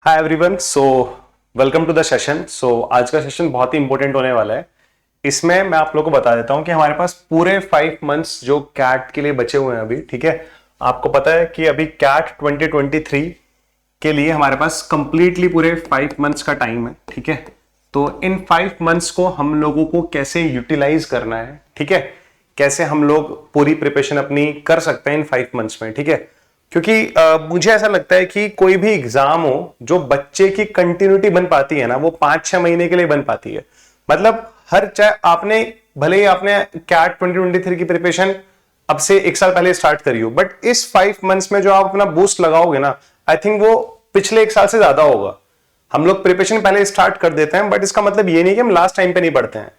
Hi everyone, so welcome to the session. आज का session बहुत ही इंपॉर्टेंट होने वाला है। इसमें मैं आप लोगों को बता देता हूं कि हमारे पास पूरे 5 मंथ्स जो कैट के लिए बचे हुए हैं अभी, ठीक है। आपको पता है कि अभी कैट 2023 के लिए हमारे पास कंप्लीटली पूरे 5 मंथ्स का टाइम है, ठीक है। तो इन 5 मंथ्स को हम लोगों को कैसे यूटिलाइज करना है, ठीक है, कैसे हम लोग पूरी प्रिपरेशन अपनी कर सकते हैं इन 5 मंथ्स में, ठीक है। क्योंकि मुझे ऐसा लगता है कि कोई भी एग्जाम हो जो बच्चे की कंटिन्यूटी बन पाती है ना, वो 5-6 महीने के लिए बन पाती है। मतलब हर चाहे आपने भले ही आपने कैट 2023 की प्रिपरेशन अब से 1 साल पहले स्टार्ट करी हो, बट इस 5 मंथ्स में जो आप अपना बूस्ट लगाओगे ना, आई थिंक वो पिछले 1 साल से ज्यादा होगा। हम लोग प्रिपरेशन पहले स्टार्ट कर देते हैं, बट इसका मतलब ये नहीं कि हम लास्ट टाइम पे नहीं पढ़ते हैं।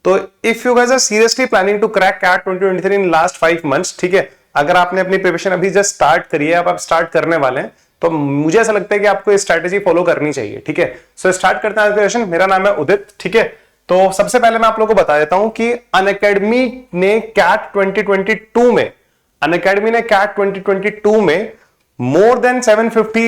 तो if you guys are seriously planning to crack CAT 2023 in last 5 months, ठीक है, अगर आपने अपनी प्रिपरेशन अभी जस्ट स्टार्ट करी है, आप स्टार्ट करने वाले हैं, तो मुझे ऐसा लगता है कि आपको ये स्ट्रैटेजी फॉलो करनी चाहिए, ठीक है। सो स्टार्ट करते हैं आज का सेशन। मेरा नाम है उदित, ठीक है। तो सबसे पहले मैं आप लोगों को बता देता हूं कि अनअकैडमी ने कैट 2022 में अनअकैडमी ने कैट 2022 में मोर देन 750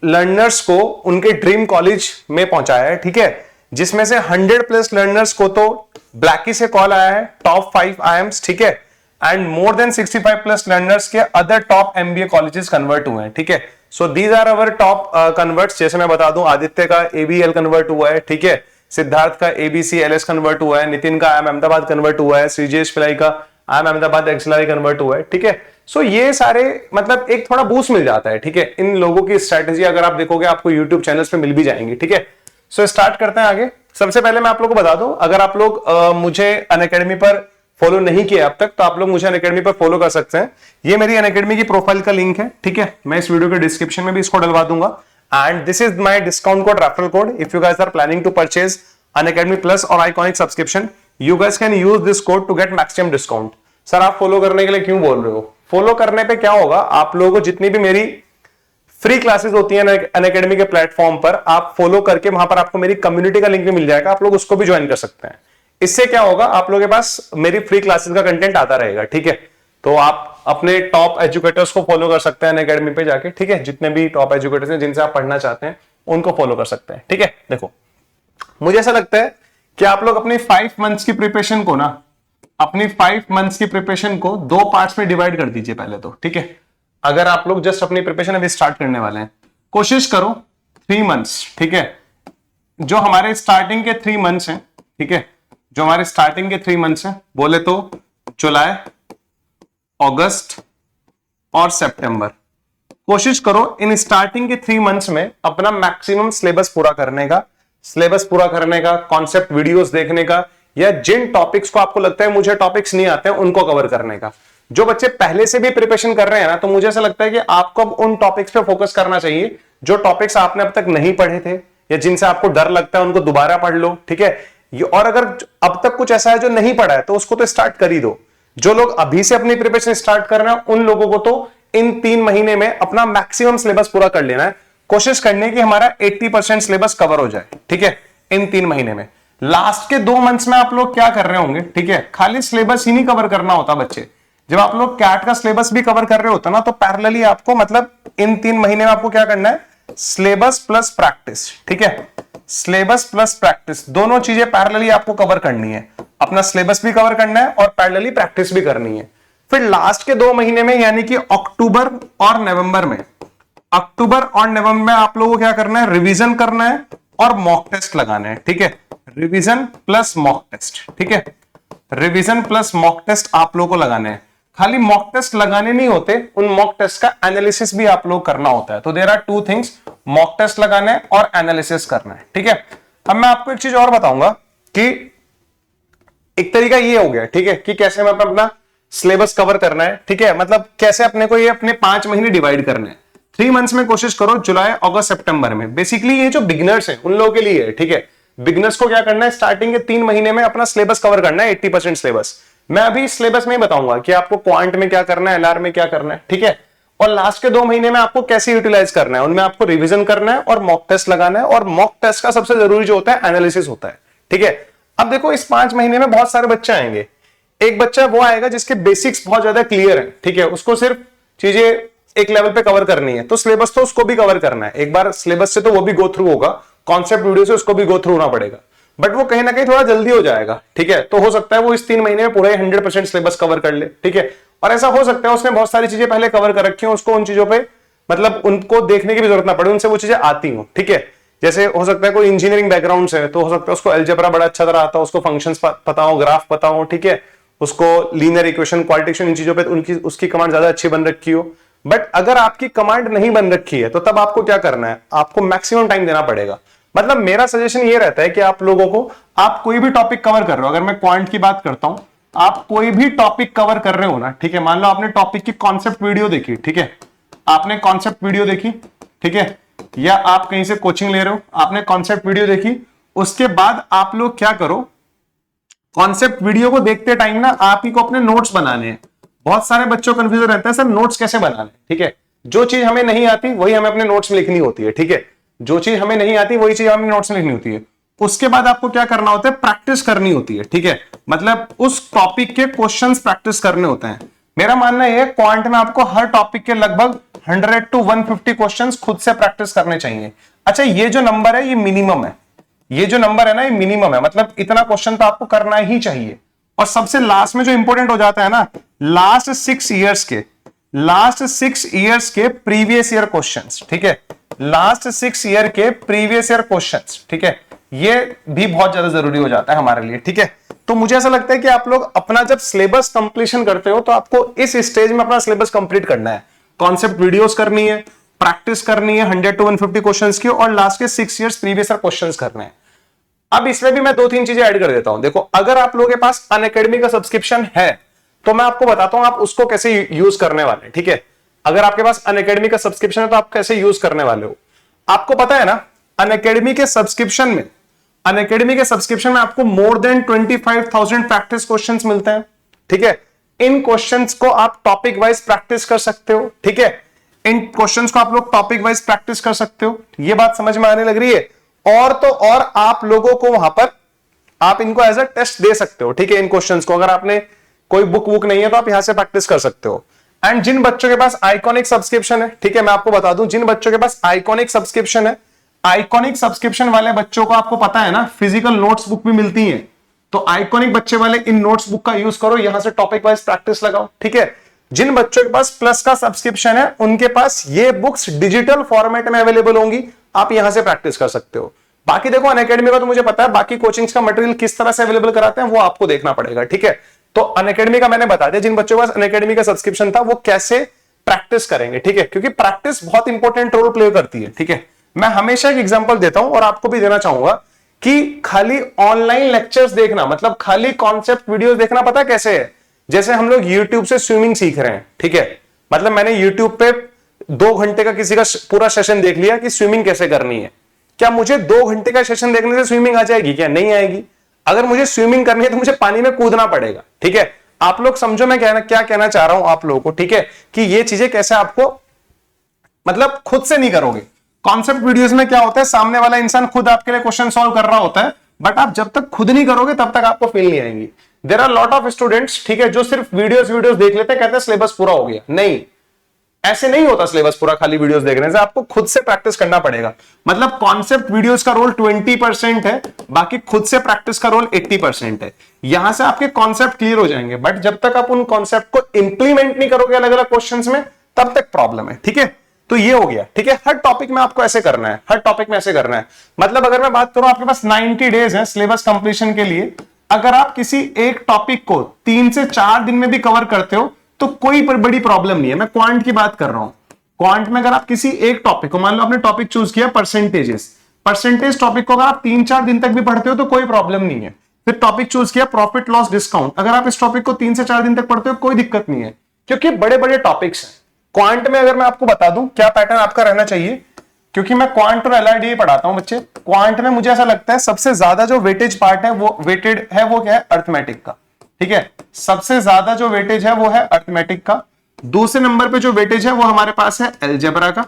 लर्नर्स को उनके ड्रीम कॉलेज में पहुंचाया है, ठीक है। जिसमें से 100+ लर्नर्स को तो ब्लैकी से कॉल आया है, टॉप 5 IIMs, ठीक है। एंड मोर देन 65+ लर्नर्स के other top MBA colleges convert हुए हैं, ठीक है। So these are our top converts. जैसे मैं बता दूं, आदित्य का ABL कन्वर्ट हुआ है, ठीक है। सिद्धार्थ का ABC-LS कन्वर्ट हुआ है, नितिन का IIM अहमदाबाद कन्वर्ट हुआ है, श्रीजेश पिलाई का IIM अहमदाबाद XLRI कन्वर्ट हुआ है, ठीक है। सो ये सारे मतलब एक थोड़ा बूस्ट मिल जाता है, ठीक है। इन लोगों की स्ट्रैटेजी अगर आप देखोगे आपको यूट्यूब चैनल्स पे मिल भी जाएंगी, ठीक है। सो स्टार्ट करते हैं आगे। सबसे पहले मैं आप लोगों को बता दूं, अगर आप लोग मुझे अनअकैडमी पर फॉलो नहीं किया अब तक, तो आप लोग मुझे अनअकैडमी पर फॉलो कर सकते हैं। ये मेरी अनअकैडमी की प्रोफाइल का लिंक है, ठीक है। मैं इस वीडियो के डिस्क्रिप्शन में भी इसको डलवा दूंगा। And this is my discount code, referral code. If you guys are planning to purchase Unacademy plus और iconic subscription, you guys can use this code to get maximum discount. Sir आप follow करने के लिए क्यों बोल रहे हो? फॉलो करने पे क्या होगा, आप लोगों को जितनी भी मेरी फ्री क्लासेस होती है अनअकैडमी के प्लेटफॉर्म पर, आप फॉलो करके वहां पर आपको मेरी कम्युनिटी का लिंक भी मिल जाएगा, आप लोग उसको भी ज्वाइन कर सकते हैं। इससे क्या होगा, आप लोगों के पास मेरी फ्री क्लासेस का कंटेंट आता रहेगा, ठीक है। तो आप अपने टॉप एजुकेटर्स को फॉलो कर सकते हैं अनअकैडमी पे जाके, ठीक है। जितने भी टॉप एजुकेटर्स हैं जिनसे आप पढ़ना चाहते हैं उनको फॉलो कर सकते हैं, ठीक है। देखो, मुझे ऐसा लगता है कि आप लोग अपनी 5 मंथ्स की प्रिपरेशन को ना, अपनी 5 मंथ्स की प्रिपरेशन को 2 पार्ट्स में डिवाइड कर दीजिए पहले तो, ठीक है। अगर आप लोग जस्ट अपनी प्रिपरेशन अभी स्टार्ट करने वाले हैं, कोशिश करो 3 मंथ्स, ठीक है। जो हमारे स्टार्टिंग के 3 मंथ्स हैं, ठीक है, जो हमारे स्टार्टिंग के 3 मंथ्स हैं, बोले तो जुलाई, अगस्त और सितंबर। कोशिश करो इन स्टार्टिंग के 3 मंथ्स में अपना मैक्सिमम सिलेबस पूरा करने का, कॉन्सेप्ट वीडियोस देखने का, या जिन टॉपिक्स को आपको लगता है मुझे टॉपिक्स नहीं आते हैं उनको कवर करने का। जो बच्चे पहले से भी प्रिपरेशन कर रहे हैं ना, तो मुझे ऐसा लगता है कि आपको अब उन टॉपिक्स पे फोकस करना चाहिए जो टॉपिक्स आपने अब तक नहीं पढ़े थे या जिनसे आपको डर लगता है, उनको दोबारा पढ़ लो, ठीक है। और अगर अब तक कुछ ऐसा है जो नहीं पढ़ा है तो उसको तो स्टार्ट कर ही दो। जो लोग अभी से अपनी प्रिपरेशन स्टार्ट कर रहे हैं उन लोगों को तो इन 3 महीने में अपना मैक्सिमम सिलेबस पूरा कर लेना है। कोशिश करने की हमारा 80% सिलेबस कवर हो जाए, ठीक है, इन 3 महीने में। लास्ट के 2 मंथ्स में आप लोग क्या कर रहे होंगे, ठीक है, खाली सिलेबस ही नहीं कवर करना होता बच्चे। जब आप लोग कैट का सिलेबस भी कवर कर रहे होते ना, तो पैरेलली आपको मतलब इन 3 महीने में आपको क्या करना है, सिलेबस प्लस प्रैक्टिस, ठीक है। सिलेबस प्लस प्रैक्टिस दोनों चीजें पैरेलली आपको कवर करनी है। अपना सिलेबस भी कवर करना है और पैरेलली प्रैक्टिस भी करनी है। फिर लास्ट के 2 महीने में यानी कि अक्टूबर और नवंबर में आप लोगों को क्या करना है, रिवीजन करना है और मॉक टेस्ट लगाना है, ठीक है। रिवीजन प्लस मॉक टेस्ट, ठीक है। रिवीजन प्लस मॉक टेस्ट आप लोगों को लगाने हैं। खाली मॉक टेस्ट लगाने नहीं होते, उन मॉक टेस्ट का एनालिसिस भी आप लोग करना होता है। तो there are 2 things, mock test लगाना है और एनालिसिस करना है, ठीक है। अब मैं आपको एक चीज और बताऊंगा कि एक तरीका ये हो गया, ठीक है, कि कैसे मैं अपना सिलेबस कवर करना है, ठीक है। मतलब कैसे अपने को ये अपने 5 महीने डिवाइड करने हैं। 3 मंथ्स में कोशिश करो जुलाई, अगस्त, सितंबर में। बेसिकली ये जो बिगिनर्स हैं उन लोगों के लिए है, ठीक है। बिगिनर्स को क्या करना है, स्टार्टिंग के 3 महीने में अपना सिलेबस कवर करना है, 80% सिलेबस। मैं अभी सिलेबस में ही बताऊंगा कि आपको क्वांट में क्या करना है, LR में क्या करना है, ठीक है। और लास्ट के 2 महीने में आपको कैसे यूटिलाइज करना है, उनमें आपको रिवीजन करना है और मॉक टेस्ट लगाना है। और मॉक टेस्ट का सबसे जरूरी जो होता है एनालिसिस होता है, ठीक है। अब देखो, इस 5 महीने में बहुत सारे बच्चे आएंगे। एक बच्चा वो आएगा जिसके बेसिक्स बहुत ज्यादा क्लियर है, ठीक है, उसको सिर्फ चीजें एक लेवल पे कवर करनी है तो सिलेबस तो उसको भी कवर करना है, एक बार सिलेबस से तो वो भी गो थ्रू होगा, कॉन्सेप्ट वीडियो से उसको भी गो थ्रू होना पड़ेगा, बट वो कहीं ना कहीं थोड़ा जल्दी हो जाएगा, ठीक है। तो हो सकता है वो इस 3 महीने में पूरा 100% सिलेबस कवर कर ले, ठीक है। और ऐसा हो सकता है उसने बहुत सारी चीजें पहले कवर कर रखी हो, उसको उन चीजों पे मतलब उनको देखने की भी जरूरत ना पड़े, उनसे वो चीजें आती हो, ठीक है। जैसे हो सकता है कोई इंजीनियरिंग बैकग्राउंड से, तो हो सकता है उसको अलजेब्रा बड़ा अच्छा तरह आता हो, उसको फंक्शंस पता हो, ग्राफ पता हो, ठीक है, उसको लीनियर इक्वेशन, क्वाड्रेटिक इन चीजों पे उनकी उसकी कमांड ज्यादा अच्छी बन रखी हो। बट अगर आपकी कमांड नहीं बन रखी है तो तब आपको क्या करना है, आपको मैक्सिमम टाइम देना पड़ेगा। मतलब मेरा सजेशन ये रहता है कि आप लोगों को, आप कोई भी टॉपिक कवर कर रहे हो, अगर मैं क्वांट की बात करता हूं, आप कोई भी टॉपिक कवर कर रहे हो ना, ठीक है, मान लो आपने टॉपिक की कॉन्सेप्ट वीडियो देखी, ठीक है, आपने कॉन्सेप्ट वीडियो देखी, ठीक है, या आप कहीं से कोचिंग ले रहे हो, आपने कॉन्सेप्ट वीडियो देखी, उसके बाद आप लोग क्या करो, कॉन्सेप्ट वीडियो को देखते टाइम ना आप ही को अपने नोट्स बनाने हैं। बहुत सारे बच्चों को कंफ्यूजन रहता है सर नोट्स कैसे बनाने, ठीक है। जो चीज हमें नहीं आती वही हमें अपने नोट्स में लिखनी होती है, ठीक है, जो चीज हमें नहीं आती वही चीज हमें नोट्स में लिखनी होती है। उसके बाद आपको क्या करना होता है, प्रैक्टिस करनी होती है, ठीक है, मतलब उस टॉपिक के क्वेश्चंस प्रैक्टिस करने होते हैं। मेरा मानना यह है क्वांट में आपको हर टॉपिक के लगभग 100 to 150 क्वेश्चंस खुद से प्रैक्टिस करने चाहिए। अच्छा ये जो नंबर है ये मिनिमम है, ये जो नंबर है ना ये मिनिमम है, मतलब इतना क्वेश्चन तो आपको करना ही चाहिए। और सबसे लास्ट में जो इंपॉर्टेंट हो जाता है ना, लास्ट 6 इयर्स के प्रीवियस ईयर क्वेश्चंस, ठीक है, लास्ट 6 ईयर के प्रीवियस ईयर क्वेश्चंस, ठीक है, ये भी बहुत ज्यादा जरूरी हो जाता है हमारे लिए, ठीक है। तो मुझे ऐसा लगता है कि आप लोग अपना जब सिलेबस कंप्लीशन करते हो तो आपको इस स्टेज में अपना सिलेबस कंप्लीट करना है, कॉन्सेप्ट वीडियोस करनी है, प्रैक्टिस करनी है 100 to 150 क्वेश्चंस की, और लास्ट के 6 इयर्स प्रीवियस ईयर क्वेश्चंस करने हैं। अब इसमें भी मैं 2-3 चीजें ऐड कर देता हूं। देखो अगर आप लोगों के पास अनअकैडमी का सब्सक्रिप्शन है तो मैं आपको बताता हूं आप उसको कैसे यूज करने वाले हैं, ठीक है। अगर आपके पास अनअकैडमी का सब्सक्रिप्शन है तो आप कैसे यूज करने वाले हो, आपको पता है ना, अनअकैडमी के सब्सक्रिप्शन में आपको मोर देन 25,000 प्रैक्टिस क्वेश्चंस मिलते हैं, ठीक है। इन क्वेश्चंस को आप टॉपिक वाइज प्रैक्टिस कर सकते हो, ठीक है, इन क्वेश्चंस को आप लोग टॉपिक वाइज प्रैक्टिस कर सकते हो। ये बात समझ में आने लग रही है। और तो और आप लोगों को वहां पर आप इनको एज अ टेस्ट दे सकते हो, ठीक है, इन क्वेश्चंस को। अगर आपने कोई बुक नहीं है तो आप यहां से प्रैक्टिस कर सकते हो। एंड जिन बच्चों के पास आइकॉनिक सब्सक्रिप्शन है, ठीक है, मैं आपको बता दूं, जिन बच्चों के पास आइकॉनिक सब्सक्रिप्शन है, आइकॉनिक सब्सक्रिप्शन वाले बच्चों को आपको पता है ना फिजिकल नोट्स बुक भी मिलती है, तो आइकॉनिक बच्चे वाले इन नोट्स बुक का यूज करो, यहां से टॉपिक वाइज प्रैक्टिस लगाओ, ठीक है। जिन बच्चों के पास प्लस का सब्सक्रिप्शन है उनके पास ये बुक्स डिजिटल फॉर्मेट में अवेलेबल होंगी, आप यहां से प्रैक्टिस कर सकते हो। बाकी देखो अनअकैडमी का तो मुझे पता है, बाकी कोचिंग्स का मटेरियल किस तरह से अवेलेबल कराते हैं वो आपको देखना पड़ेगा, ठीक है। तो अनअकैडमी का मैंने बता दिया, जिन बच्चों के पास अनअकैडमी का सब्सक्रिप्शन था वो कैसे प्रैक्टिस करेंगे, ठीक है, क्योंकि प्रैक्टिस बहुत इंपॉर्टेंट रोल प्ले करती है, ठीक है। मैं हमेशा एक एग्जांपल देता हूं और आपको भी देना चाहूंगा कि खाली ऑनलाइन लेक्चर्स देखना, मतलब खाली कॉन्सेप्ट वीडियोस देखना, पता कैसे है, जैसे हम लोग यूट्यूब से स्विमिंग सीख रहे हैं, ठीक है, मतलब मैंने यूट्यूब पे 2 घंटे का किसी का पूरा सेशन देख लिया कि स्विमिंग कैसे करनी है, क्या मुझे 2 घंटे का सेशन देखने से स्विमिंग आ जाएगी? क्या नहीं आएगी। अगर मुझे स्विमिंग करनी है तो मुझे पानी में कूदना पड़ेगा, ठीक है। आप लोग समझो मैं क्या कहना चाह रहा हूं आप लोगों को, ठीक है, कि ये चीजें कैसे आपको मतलब खुद से नहीं करोगे। कॉन्सेप्ट वीडियोस में क्या होता है, सामने वाला इंसान खुद आपके लिए क्वेश्चन सॉल्व कर रहा होता है, बट आप जब तक खुद नहीं करोगे तब तक आपको फील नहीं आएंगी। There are lot of students, ठीक है, जो सिर्फ वीडियोस देख लेते हैं, कहते हैं सिलेबस पूरा हो गया। नहीं, ऐसे नहीं होता सिलेबस पूरा खाली वीडियोस देखने से, आपको खुद से प्रैक्टिस करना पड़ेगा। मतलब कॉन्सेप्ट वीडियोस का रोल 20% है, बाकी खुद से प्रैक्टिस का रोल 80% है। यहां से आपके कॉन्सेप्ट क्लियर हो जाएंगे, बट जब तक आप उन कॉन्सेप्ट को इंप्लीमेंट नहीं करोगे अलग अलग क्वेश्चंस में, तब तक प्रॉब्लम है, ठीक है। तो ये हो गया, ठीक है, हर टॉपिक में आपको ऐसे करना है, हर टॉपिक में ऐसे करना है। मतलब अगर मैं बात करूं, आपके पास 90 डेज है सिलेबस कंप्लीशन के लिए। अगर आप किसी एक टॉपिक को 3 से 4 दिन में भी कवर करते हो तो कोई बड़ी प्रॉब्लम नहीं है। मैं क्वांट की बात कर रहा हूं। क्वांट में अगर आप किसी एक टॉपिक को, मान लो आपने टॉपिक चूज किया परसेंटेज टॉपिक को, अगर आप 3-4 दिन तक भी पढ़ते हो तो कोई प्रॉब्लम नहीं है। फिर टॉपिक चूज किया प्रॉफिट लॉस डिस्काउंट, अगर आप इस टॉपिक को 3 से 4 दिन तक पढ़ते हो कोई दिक्कत नहीं है, क्योंकि बड़े बड़े टॉपिक्स हैं। क्वांट में अगर मैं आपको बता दूं क्या पैटर्न आपका रहना चाहिए, क्योंकि मैं क्वांट और एलआरडी पढ़ाता हूं बच्चे, क्वांट में मुझे ऐसा लगता है सबसे ज्यादा जो वेटेज पार्ट है वो वेटेड है, वो क्या है, अर्थमेटिक का, ठीक है। सबसे ज्यादा जो वेटेज है वो है अर्थमेटिक का। दूसरे नंबर पे जो वेटेज है वो हमारे पास है अलजेब्रा का,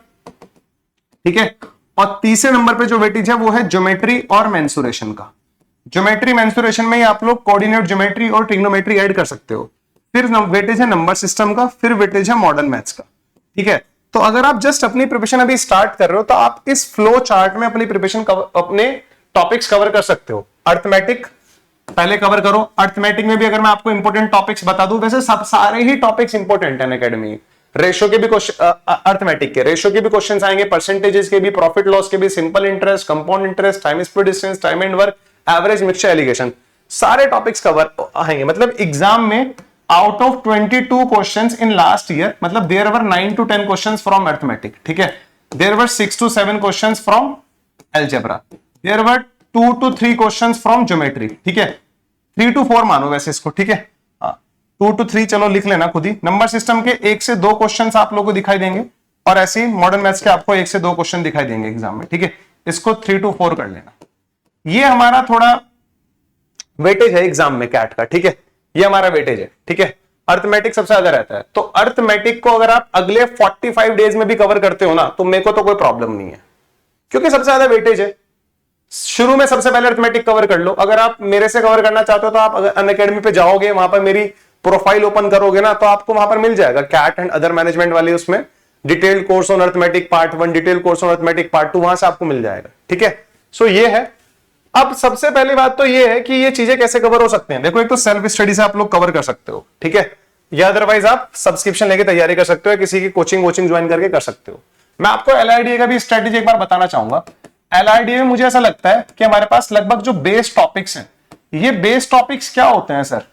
ठीक है। और तीसरे नंबर पे जो वेटेज है वो है ज्योमेट्री और मेंसुरेशन का। ज्योमेट्री मेंसुरेशन में आप लोग कोऑर्डिनेट ज्योमेट्री और ट्रिग्नोमेट्री ऐड कर सकते हो। फिर वेटेज है नंबर सिस्टम का, फिर वेटेज है मॉडर्न मैथ्स का, ठीक है। तो अगर आप जस्ट अपनी प्रिपरेशन अभी स्टार्ट कर रहे हो तो आप इस फ्लो चार्ट में अपनी प्रिपरेशन अपने टॉपिक्स कवर कर सकते हो। अर्थमेटिक पहले कवर करो। अर्थमेटिक में भी अगर मैं आपको इंपॉर्टेंट टॉपिक्स बता दूं, वैसे सब सारे ही टॉपिक्स इंपॉर्टेंट है अकेडमी। रेशो के भी क्वेश्चन, अर्थमेटिक के रेशो के भी क्वेश्चंस आएंगे, परसेंटेजेस के भी, प्रॉफिट लॉस के भी, simple interest, compound interest, time speed distance, time and work, average, mixture, alligation, सारे टॉपिक्स कवर आएंगे। मतलब एग्जाम में out of 22 questions in last year, मतलब there were 9 to 10 questions from arithmetic, ठीक है। There were 6 to 7 questions from algebra, there were 2 to 3 questions from geometry, ठीक है। 3 to 4 मानो वैसे इसको, ठीक है। 2 to 3 चलो लिख लेना खुद ही। नंबर सिस्टम के 1 से 2 क्वेश्चंस आप लोगों को दिखाई देंगे, और ऐसे ही मॉडर्न मैथ्स के आपको 1 से 2 क्वेश्चन दिखाई देंगे एग्जाम में, ठीक है। इसको 3 to 4 कर लेना। ये हमारा थोड़ा वेटेज है एग्जाम में कैट का, ठीक है। ये हमारा वेटेज है, ठीक है। अर्थमेटिक सबसे ज्यादा रहता है, तो अर्थमेटिक को अगर आप अगले 45 डेज में भी कवर करते हो ना, तो मेरे को तो कोई प्रॉब्लम नहीं है, क्योंकि सबसे ज्यादा वेटेज है। शुरू में सबसे पहले अर्थमेटिक कवर कर लो। अगर आप मेरे से कवर करना चाहते हो तो आप अनअकैडमी पे जाओगे, वहां पर मेरी प्रोफाइल ओपन करोगे ना, तो आपको वहां पर मिल जाएगा कैट एंड अदर मैनेजमेंट वाले, उसमें detailed course on arithmetic part 1, detailed course on arithmetic part 2, वहां से आपको मिल जाएगा, ठीक है। सो ये है। अब सबसे पहली बात तो ये है कि ये चीजें कैसे कवर हो सकते हैं। देखो, एक तो सेल्फ स्टडी से आप लोग कवर कर सकते हो, ठीक है, या अदरवाइज आप सब्सक्रिप्शन लेके तैयारी कर सकते हो, किसी की कोचिंग वोचिंग ज्वाइन करके कर सकते हो। मैं आपको LRDA का भी स्ट्रेटेजी एक बार बताना चाहूंगा। LRDA में मुझे ऐसा लगता है कि हमारे पास लगभग जो बेस टॉपिक्स हैं, ये बेस टॉपिक्स क्या होते हैं सर?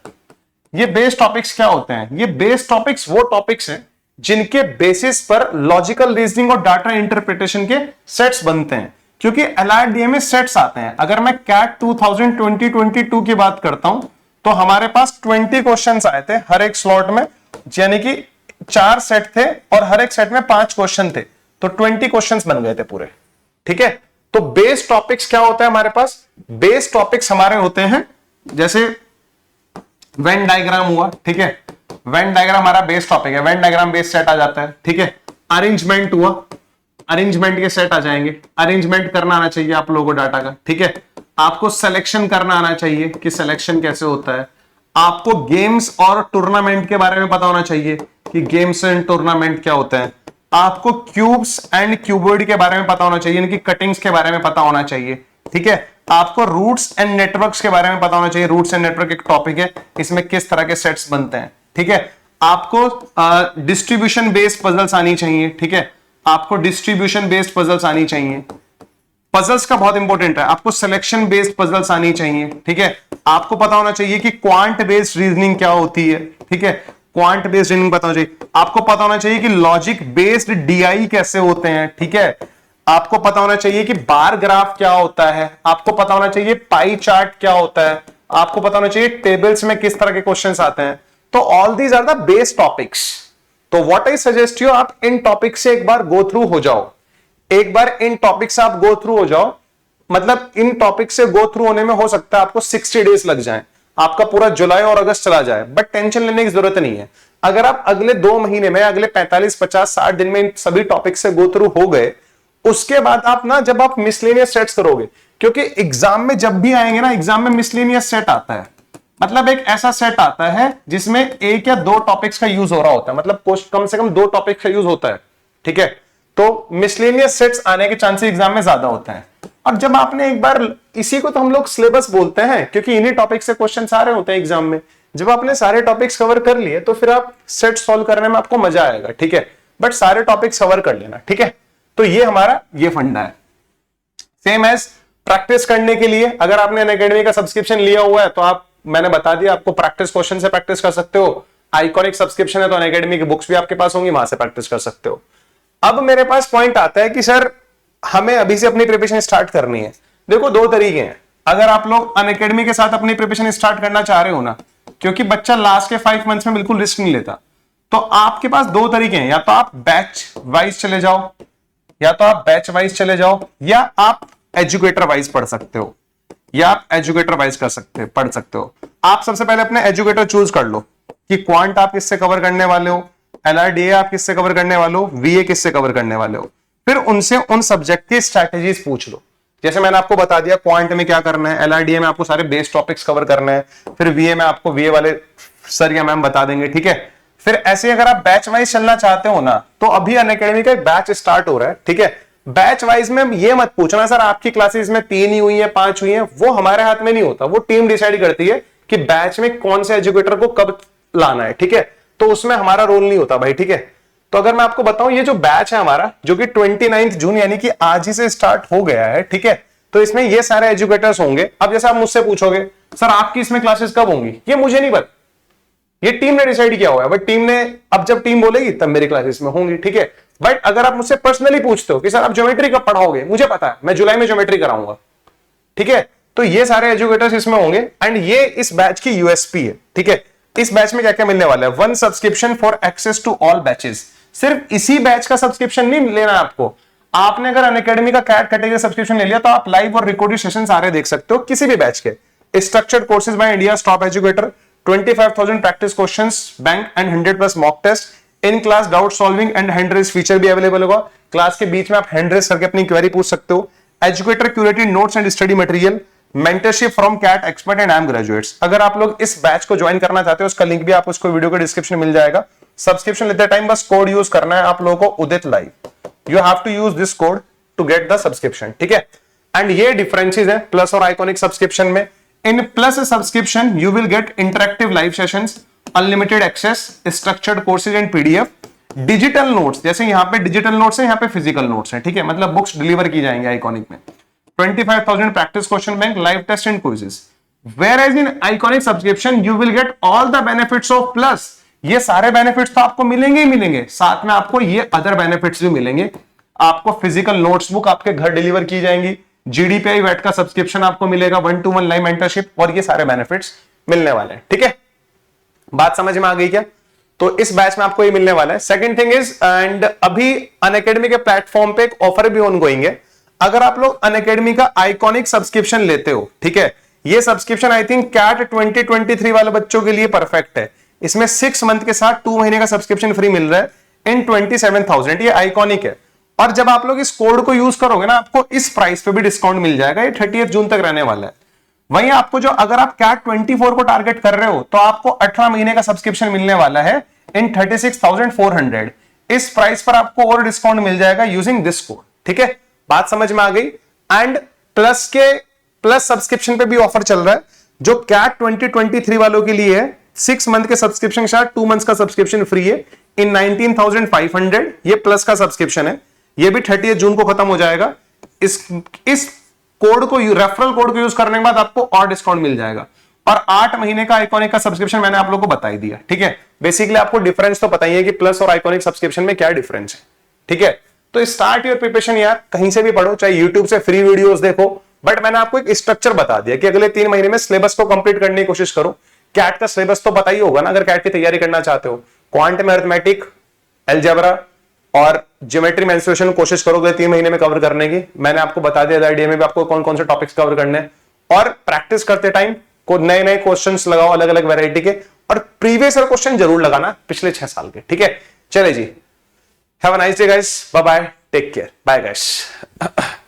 ये बेस टॉपिक्स क्या होते हैं? ये बेस टॉपिक्स वो टॉपिक्स हैं जिनके बेसिस पर लॉजिकल रीजनिंग और डाटा इंटरप्रिटेशन के सेट्स बनते हैं, क्योंकि LRDA में सेट्स आते हैं। अगर मैं कैट 2020-22 की बात करता हूं तो हमारे पास 20 क्वेश्चंस आए थे हर एक स्लॉट में, यानी कि 4 सेट थे और हर एक सेट में 5 क्वेश्चन थे, तो 20 क्वेश्चंस बन गए थे पूरे, ठीक है। तो बेस टॉपिक्स क्या होता है हमारे पास? बेस टॉपिक्स हमारे होते हैं जैसे वेन डायग्राम हुआ, ठीक है। वेन डायग्राम हमारा बेस टॉपिक है, वेन डायग्राम बेस सेट आ जाता है, ठीक है। अरेंजमेंट हुआ, अरेंजमेंट के सेट आ जाएंगे। अरेंजमेंट करना आना चाहिए आप लोगों को डाटा का, ठीक है। आपको सिलेक्शन करना आना चाहिए कि सिलेक्शन कैसे होता है। आपको गेम्स और टूर्नामेंट के बारे में पता होना चाहिए कि गेम्स एंड टूर्नामेंट क्या होता है। आपको क्यूब्स एंड क्यूबॉइड के बारे में पता होना चाहिए, इनकी कटिंग्स के बारे में पता होना चाहिए, ठीक है। आपको रूट्स एंड नेटवर्क्स के बारे में पता होना चाहिए। रूट्स एंड नेटवर्क एक टॉपिक है, इसमें किस तरह के सेट्स बनते हैं, ठीक है। आपको डिस्ट्रीब्यूशन बेस्ड पजल्स आनी चाहिए, ठीक है। आपको डिस्ट्रीब्यूशन बेस्ड पजल्स आनी चाहिए। पजल्स का बहुत इंपॉर्टेंट है। आपको सिलेक्शन बेस्ड पजल्स आनी चाहिए, ठीक है। आपको पता होना चाहिए कि क्वांट बेस्ड रीजनिंग क्या होती है, ठीक है। क्वांट बेस्ड रीजनिंग पता होना चाहिए। आपको पता होना चाहिए कि लॉजिक बेस्ड DI कैसे होते हैं, ठीक है। आपको पता होना चाहिए कि बार ग्राफ क्या होता है। आपको पता होना चाहिए पाई चार्ट क्या होता है। आपको पता होना चाहिए टेबल्स में किस तरह के क्वेश्चंस आते हैं। तो all these are the base topics. तो व्हाट आई सजेस्ट यू, आप इन टॉपिक से एक बार गो थ्रू हो जाओ। एक बार इन टॉपिक से आप गो थ्रू हो जाओ, मतलब इन टॉपिक से गो थ्रू होने में हो सकता है आपको 60 डेज लग जाए, आपका पूरा जुलाई और अगस्त चला जाए, बट टेंशन लेने की जरूरत नहीं है। अगर आप अगले 2 महीने में, अगले 45, 50, 60 दिन में इन सभी टॉपिक से गो थ्रू हो गए, उसके बाद आप ना, जब आप मिसलेनियस सेट्स करोगे, क्योंकि एग्जाम में जब भी आएंगे ना, एग्जाम में मिसलेनियस सेट आता है, मतलब एक ऐसा सेट आता है जिसमें 1 या 2 टॉपिक्स का यूज हो रहा होता है, मतलब कम से कम 2 टॉपिक्स का यूज होता है, ठीक है। तो मिसलेनियस सेट्स आने के चांसेस एग्जाम में ज्यादा होते हैं। और जब आपने एक बार, इसी को तो हम लोग सिलेबस बोलते हैं, क्योंकि इन्हीं टॉपिक से क्वेश्चन सारे होते हैं एग्जाम में। जब आपने सारे टॉपिक्स कवर कर लिए तो फिर आप सेट सॉल्व करने में आपको मजा आएगा, ठीक है। बट सारे टॉपिक्स कवर कर लेना, ठीक है। तो ये हमारा ये फंडा है। सेम एज प्रैक्टिस करने के लिए, अगर आपने अनअकैडमी का सब्सक्रिप्शन लिया हुआ है तो आप, मैंने बता दिया आपको, प्रैक्टिस क्वेश्चन से प्रैक्टिस कर सकते हो। आइकॉनिक सब्सक्रिप्शन है तो अनअकैडमी की बुक्स भी आपके पास होंगी, वहां से प्रैक्टिस कर सकते हो। अब मेरे पास पॉइंट आता है कि सर हमें अभी से अपनी प्रिपरेशन स्टार्ट करनी है। देखो, 2 तरीके हैं। अगर आप लोग अनअकैडमी के साथ अपनी प्रिपरेशन स्टार्ट करना चाह रहे हो ना, क्योंकि बच्चा लास्ट के 5 मंथ्स में बिल्कुल रिस्क नहीं लेता, तो आपके पास 2 तरीके हैं। या तो आप बैच वाइज चले जाओ, या तो आप बैच वाइज चले जाओ, या आप एजुकेटर वाइज पढ़ सकते हो, या आप एजुकेटर वाइज पढ़ सकते हो। आप सबसे पहले अपने एजुकेटर चूज कर लो कि क्वांट आप किससे कवर करने वाले हो, LRDA आप किससे कवर करने वाले हो, VA किससे कवर करने वाले हो। फिर उनसे उन सब्जेक्ट की स्ट्रैटेजीज पूछ लो। जैसे मैंने आपको बता दिया क्वांट में क्या करना है, LRDA में आपको सारे बेस टॉपिक्स कवर करना है, फिर VA में आपको VA वाले सर या मैम बता देंगे, ठीक है। फिर ऐसे अगर आप बैच वाइज चलना चाहते हो ना, तो अभी अनअकैडमी का एक बैच स्टार्ट हो रहा है, ठीक है। बैच वाइज में ये मत पूछना सर आपकी क्लासेस में 3 ही हुई है 5 हुई है, वो हमारे हाथ में नहीं होता, वो टीम डिसाइड करती है कि बैच में कौन से एजुकेटर को कब लाना है, ठीक है। तो उसमें हमारा रोल नहीं होता भाई, ठीक है। तो अगर मैं आपको बताऊं, ये जो बैच है हमारा, जो कि 29 जून यानी कि आज ही से स्टार्ट हो गया है, ठीक है। तो इसमें ये सारे एजुकेटर्स होंगे। अब जैसे आप मुझसे पूछोगे सर आपकी इसमें क्लासेस कब होंगी, ये मुझे नहीं पता, ये टीम ने डिसाइड किया हुआ है। बट टीम ने, अब जब टीम बोलेगी तब मेरी क्लासेस में होंगी, ठीक है। बट अगर आप मुझसे पर्सनली पूछते हो कि सर आप ज्योमेट्री कब पढ़ाओगे, मुझे पता है, मैं जुलाई में ज्योमेट्री कराऊंगा, ठीक है। तो ये सारे एजुकेटर्स इसमें होंगे एंड ये इस बैच की यूएसपी है, ठीक है। इस बैच में क्या क्या मिलने वाला है, 1 subscription for access to all batches. सिर्फ इसी बैच का सब्सक्रिप्शन नहीं लेना आपको, आपने अगर अनअकैडमी का कैट कैटेगरी सब्सक्रिप्शन ले लिया तो आप लाइव और रिकॉर्डेड सेशन सारे देख सकते हो किसी भी बैच के। Structured courses by India top educator, 25,000 practice questions bank and 100+ mock test, in class doubt solving and hand raise feature भी अवेलेबल होगा। क्लास के बीच में आप हैंड रेज करके अपनी क्वेरी पूछ सकते हो। Educator curated notes and study material, mentorship from CAT expert and M graduates. अगर आप लोग इस बैच को ज्वाइन करना चाहते हो, उसका लिंक भी आपको उसको वीडियो के डिस्क्रिप्शन में मिल जाएगा। सब्सक्रिप्शन लेते टाइम बस कोड यूज करना है आप लोगों को, Udit live, you have to use this code to get the subscription, ठीक है। एंड ये डिफरेंसेस है प्लस और आइकॉनिक सब्सक्रिप्शन में। In plus subscription you will get interactive live sessions, unlimited access, structured courses and PDF, digital notes, जैसे यहाँ पे digital notes है, यहाँ पे फिजिकल नोट्स है, ठीक है। मतलब बुक्स डिलीवर की जाएंगे आइकॉनिक में, 25,000 practice question bank, live test and quizzes. Whereas in iconic subscription you will get all the benefits of plus। ये सारे बेनिफिट्स तो आपको मिलेंगे ही मिलेंगे, साथ में आपको ये अदर बेनिफिट्स भी मिलेंगे। आपको फिजिकल नोट्स बुक आपके घर डिलीवर की जाएंगी, जीडीपीआई वेट का सब्सक्रिप्शन आपको मिलेगा, 1-to-1 लाइव मेंटरशिप, और ये सारे बेनिफिट्स मिलने वाले हैं, ठीक है। बात समझ में आ गई क्या? तो इस बैच में आपको ये मिलने वाला है। सेकंड थिंग इज, एंड अभी अनअकैडमी के प्लेटफॉर्म पे एक ऑफर भी ऑनगोइंग है। अगर आप लोग अनअकैडमी का आइकॉनिक सब्सक्रिप्शन लेते हो, ठीक है, ये सब्सक्रिप्शन आई थिंक कैट 2023 वाले बच्चों के लिए परफेक्ट है। इसमें 6 मंथ के साथ 2 महीने का सब्सक्रिप्शन फ्री मिल रहा है इन 27,000, ये आइकॉनिक है। और जब आप लोग इस कोड को यूज करोगे ना, आपको इस प्राइस पे भी डिस्काउंट मिल जाएगा, ये 30 जून तक रहने वाला है। वहीं आपको जो, अगर आप कैट 24 को टारगेट कर रहे हो, तो आपको 18 महीने का सब्सक्रिप्शन मिलने वाला है इन 36,400। इस प्राइस पर आपको और डिस्काउंट मिल जाएगा यूजिंग दिस कोड, ठीक है। बात समझ में आ गई। एंड प्लस सब्सक्रिप्शन पे भी ऑफर चल रहा है, जो कैट 2023 वालों के लिए है। 6 मंथ के सब्सक्रिप्शन के साथ 2 मंथ्स का सब्सक्रिप्शन फ्री है इन 19,500। ये प्लस का सब्सक्रिप्शन है, ये भी 30 जून को खत्म हो जाएगा। इस कोड को, रेफरल कोड को यूज करने के बाद आपको और डिस्काउंट मिल जाएगा। और 8 महीने का आइकॉनिक का सब्सक्रिप्शन मैंने आप लोगों को बता ही दिया, ठीक है। बेसिकली आपको डिफरेंस तो पता ही है कि प्लस और आइकॉनिक सब्सक्रिप्शन में क्या डिफरेंस है, ठीक है। तो स्टार्ट योर प्रिपरेशन यार, कहीं से भी पढ़ो, चाहे यूट्यूब से फ्री वीडियोस देखो, बट मैंने आपको एक स्ट्रक्चर बता दिया कि अगले 3 महीने में सिलेबस को कंप्लीट करने की कोशिश करो। कैट का सिलेबस तो पता ही होगा ना, अगर कैट की तैयारी करना चाहते हो। क्वांटम अरिथमेटिक, अलजेब्रा और ज्योमेट्री मेंस्ट्रुएशन कोशिश करो अगले 3 महीने में कवर करने की। मैंने आपको बता दिया आईडिया में भी आपको कौन कौन से टॉपिक्स कवर करने हैं। और प्रैक्टिस करते टाइम को नए नए क्वेश्चंस लगाओ, अलग अलग वैरायटी के, और प्रीवियस ईयर क्वेश्चन जरूर लगाना पिछले 6 साल के, ठीक है। चले जी, have a nice day guys, bye bye, take care, bye guys.